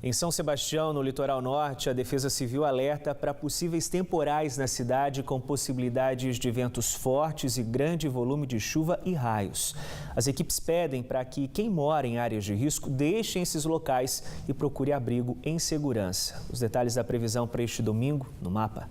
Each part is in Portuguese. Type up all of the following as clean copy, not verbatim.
Em São Sebastião, no litoral norte, a Defesa Civil alerta para possíveis temporais na cidade com possibilidades de ventos fortes e grande volume de chuva e raios. As equipes pedem para que quem mora em áreas de risco deixe esses locais e procure abrigo em segurança. Os detalhes da previsão para este domingo no mapa.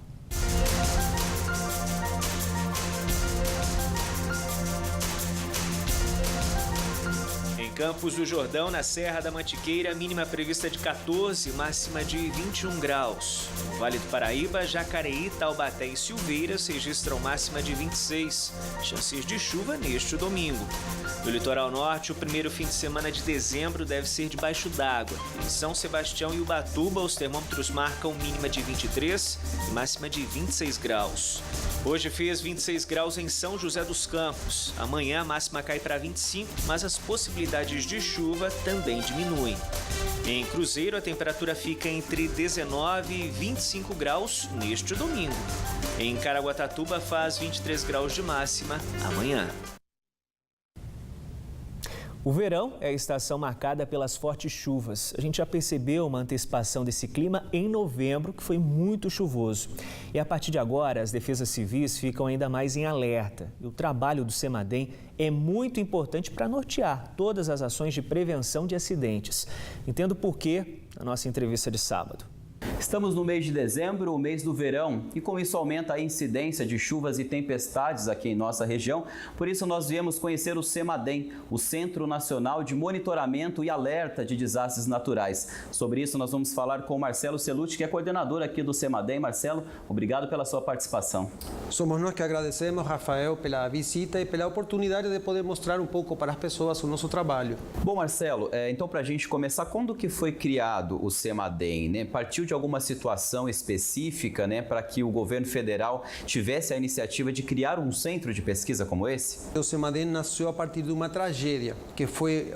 Campos do Jordão, na Serra da Mantiqueira, mínima prevista de 14, máxima de 21 graus. No Vale do Paraíba, Jacareí, Taubaté e Silveiras registram máxima de 26. Chances de chuva neste domingo. No litoral norte, o primeiro fim de semana de dezembro deve ser debaixo d'água. Em São Sebastião e Ubatuba, os termômetros marcam mínima de 23 e máxima de 26 graus. Hoje fez 26 graus em São José dos Campos. Amanhã a máxima cai para 25, mas as possibilidades de chuva também diminuem. Em Cruzeiro, a temperatura fica entre 19 e 25 graus neste domingo. Em Caraguatatuba, faz 23 graus de máxima amanhã. O verão é a estação marcada pelas fortes chuvas. A gente já percebeu uma antecipação desse clima em novembro, que foi muito chuvoso. E a partir de agora, as defesas civis ficam ainda mais em alerta. E o trabalho do CEMADEM é muito importante para nortear todas as ações de prevenção de acidentes. Entendo por quê na nossa entrevista de sábado. Estamos no mês de dezembro, o mês do verão, e com isso aumenta a incidência de chuvas e tempestades aqui em nossa região. Por isso nós viemos conhecer o CEMADEM, o Centro Nacional de Monitoramento e Alerta de Desastres Naturais. Sobre isso nós vamos falar com o Marcelo Celucci, que é coordenador aqui do CEMADEM. Marcelo, obrigado pela sua participação. Somos nós que agradecemos, Rafael, pela visita e pela oportunidade de poder mostrar um pouco para as pessoas o nosso trabalho. Bom, Marcelo, então para a gente começar, quando que foi criado o CEMADEM, né? Partiu de alguma situação específica, né, para que o governo federal tivesse a iniciativa de criar um centro de pesquisa como esse? O CEMADEM nasceu a partir de uma tragédia, que foi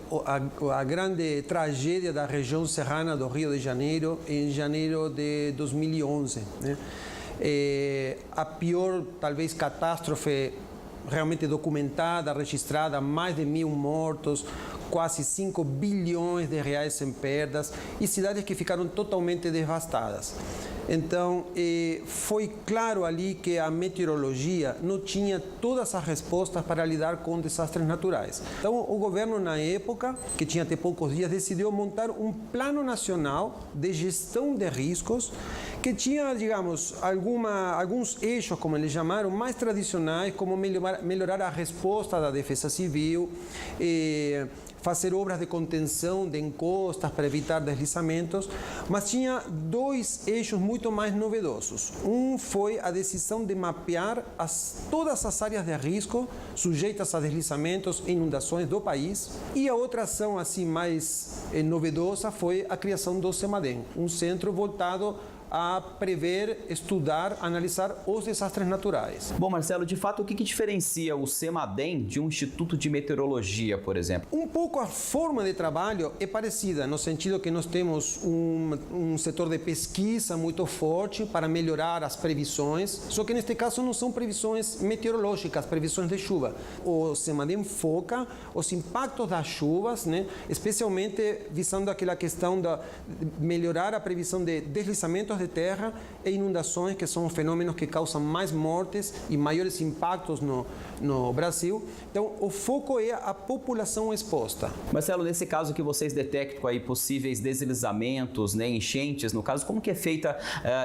a grande tragédia da região serrana do Rio de Janeiro, em janeiro de 2011. Né? A pior, talvez, catástrofe realmente documentada, registrada, mais de 1.000 mortos, quase 5 bilhões de reais em perdas e cidades que ficaram totalmente devastadas. Então, foi claro ali que a meteorologia não tinha todas as respostas para lidar com desastres naturais. Então, o governo, na época, que tinha até poucos dias, decidiu montar um plano nacional de gestão de riscos que tinha, digamos, alguns eixos, como eles chamaram, mais tradicionais, como melhorar a resposta da Defesa Civil, fazer obras de contenção de encostas para evitar deslizamentos, mas tinha dois eixos muito mais novedosos. Um foi a decisão de mapear todas as áreas de risco sujeitas a deslizamentos e inundações do país, e a outra ação assim mais novedosa foi a criação do CEMADEM, um centro voltado a prever, estudar, analisar os desastres naturais. Bom, Marcelo, de fato, o que diferencia o CEMADEM de um instituto de meteorologia, por exemplo? Um pouco a forma de trabalho é parecida, no sentido que nós temos um setor de pesquisa muito forte para melhorar as previsões, só que neste caso não são previsões meteorológicas, previsões de chuva. O CEMADEM foca os impactos das chuvas, né, especialmente visando aquela questão de melhorar a previsão de deslizamentos de terra e inundações, que são fenômenos que causam mais mortes e maiores impactos no Brasil. Então, o foco é a população exposta. Marcelo, nesse caso que vocês detectam aí possíveis deslizamentos, né, enchentes, no caso, como que é feita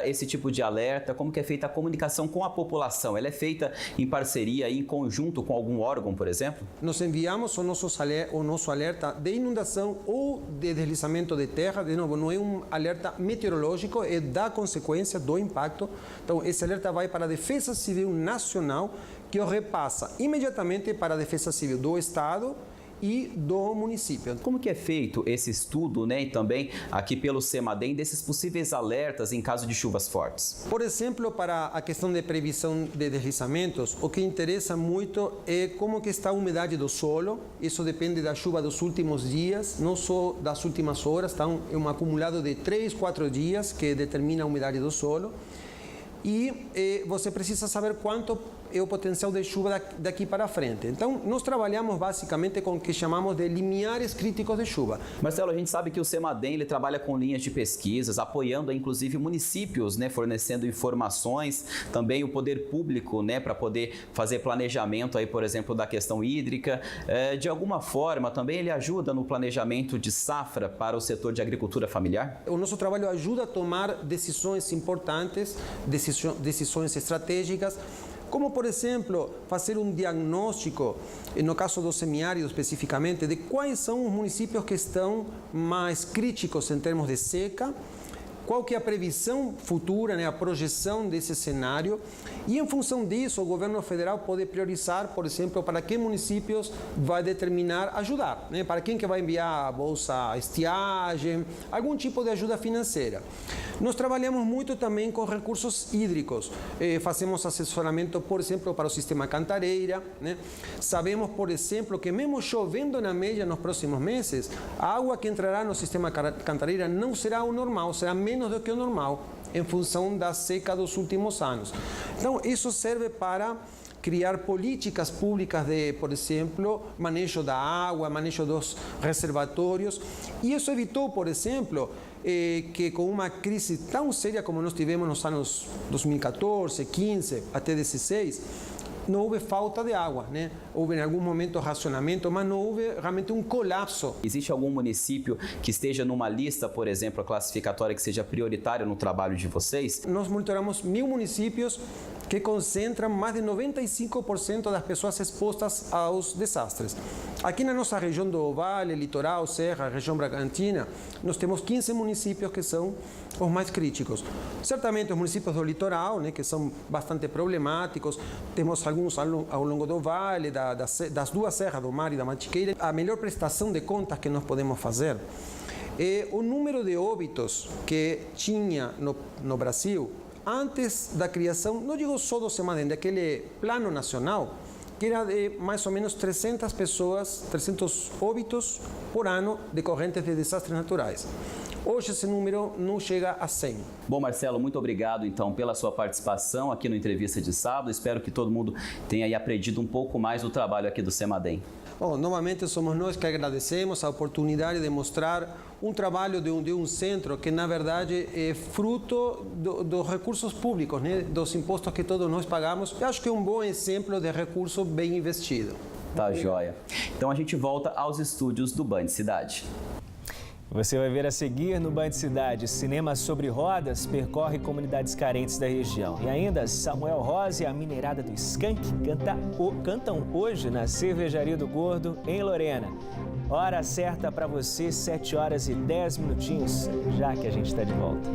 esse tipo de alerta? Como que é feita a comunicação com a população? Ela é feita em parceria, em conjunto com algum órgão, por exemplo? Nós enviamos o nosso alerta de inundação ou de deslizamento de terra. De novo, não é um alerta meteorológico, é da consequência do impacto. Então, esse alerta vai para a Defesa Civil Nacional, que o repassa imediatamente para a Defesa Civil do Estado e do município. Como que é feito esse estudo, né, e também aqui pelo CEMADEM, desses possíveis alertas em caso de chuvas fortes? Por exemplo, para a questão de previsão de deslizamentos, o que interessa muito é como que está a umidade do solo. Isso depende da chuva dos últimos dias, não só das últimas horas. Então, é um acumulado de 3, 4 dias que determina a umidade do solo. E você precisa saber quanto é o potencial de chuva daqui para frente. Então, nós trabalhamos basicamente com o que chamamos de limiares críticos de chuva. Marcelo, a gente sabe que o CEMADEM ele trabalha com linhas de pesquisas, apoiando inclusive municípios, né, fornecendo informações, também o poder público, né, para poder fazer planejamento aí, por exemplo, da questão hídrica. De alguma forma, também ele ajuda no planejamento de safra para o setor de agricultura familiar? O nosso trabalho ajuda a tomar decisões importantes, decisões estratégicas, como, por exemplo, fazer um diagnóstico, no caso do semiárido especificamente, de quais são os municípios que estão mais críticos em termos de seca, qual que é a previsão futura, né, a projeção desse cenário, e em função disso o governo federal pode priorizar, por exemplo, para que municípios vai determinar ajudar, né, para quem que vai enviar a bolsa estiagem, algum tipo de ajuda financeira. Nós trabalhamos muito também com recursos hídricos, fazemos assessoramento, por exemplo, para o sistema Cantareira, né? Sabemos, por exemplo, que mesmo chovendo na média nos próximos meses, a água que entrará no sistema Cantareira não será o normal, será menos do que o normal, em função da seca dos últimos anos. Então, isso serve para criar políticas públicas de, por exemplo, manejo da água, manejo dos reservatórios, e isso evitou, por exemplo, que com uma crise tão séria como nós tivemos nos anos 2014, 15 até 16, não houve falta de água, né? Houve em algum momento racionamento, mas não houve realmente um colapso. Existe algum município que esteja numa lista, por exemplo, classificatória que seja prioritária no trabalho de vocês? Nós monitoramos 1.000 municípios que concentram mais de 95% das pessoas expostas aos desastres. Aqui na nossa região do Vale, Litoral, Serra, região Bragantina, nós temos 15 municípios que são os mais críticos. Certamente os municípios do litoral, né, que são bastante problemáticos, temos alguns ao longo do Vale, das duas serras, do Mar e da Mantiqueira. A melhor prestação de contas que nós podemos fazer é o número de óbitos que tinha no Brasil antes da criação, não digo só do CEMADEM, daquele plano nacional, que era de mais ou menos 300 pessoas, 300 óbitos por ano decorrentes de desastres naturais. Hoje esse número não chega a 100. Bom, Marcelo, muito obrigado então pela sua participação aqui no Entrevista de Sábado. Espero que todo mundo tenha aí aprendido um pouco mais do trabalho aqui do CEMADEM. Bom, novamente somos nós que agradecemos a oportunidade de mostrar um trabalho de um centro que, na verdade, é fruto dos recursos públicos, né? Dos impostos que todos nós pagamos. Eu acho que é um bom exemplo de recurso bem investido. Tá joia. Então a gente volta aos estúdios do Band Cidade. Você vai ver a seguir no Band Cidade. Cinema sobre rodas percorre comunidades carentes da região. E ainda, Samuel Rosa e a mineirada do Skank cantam hoje na Cervejaria do Gordo, em Lorena. Hora certa para você, 7 horas e 10 minutinhos, já que a gente está de volta.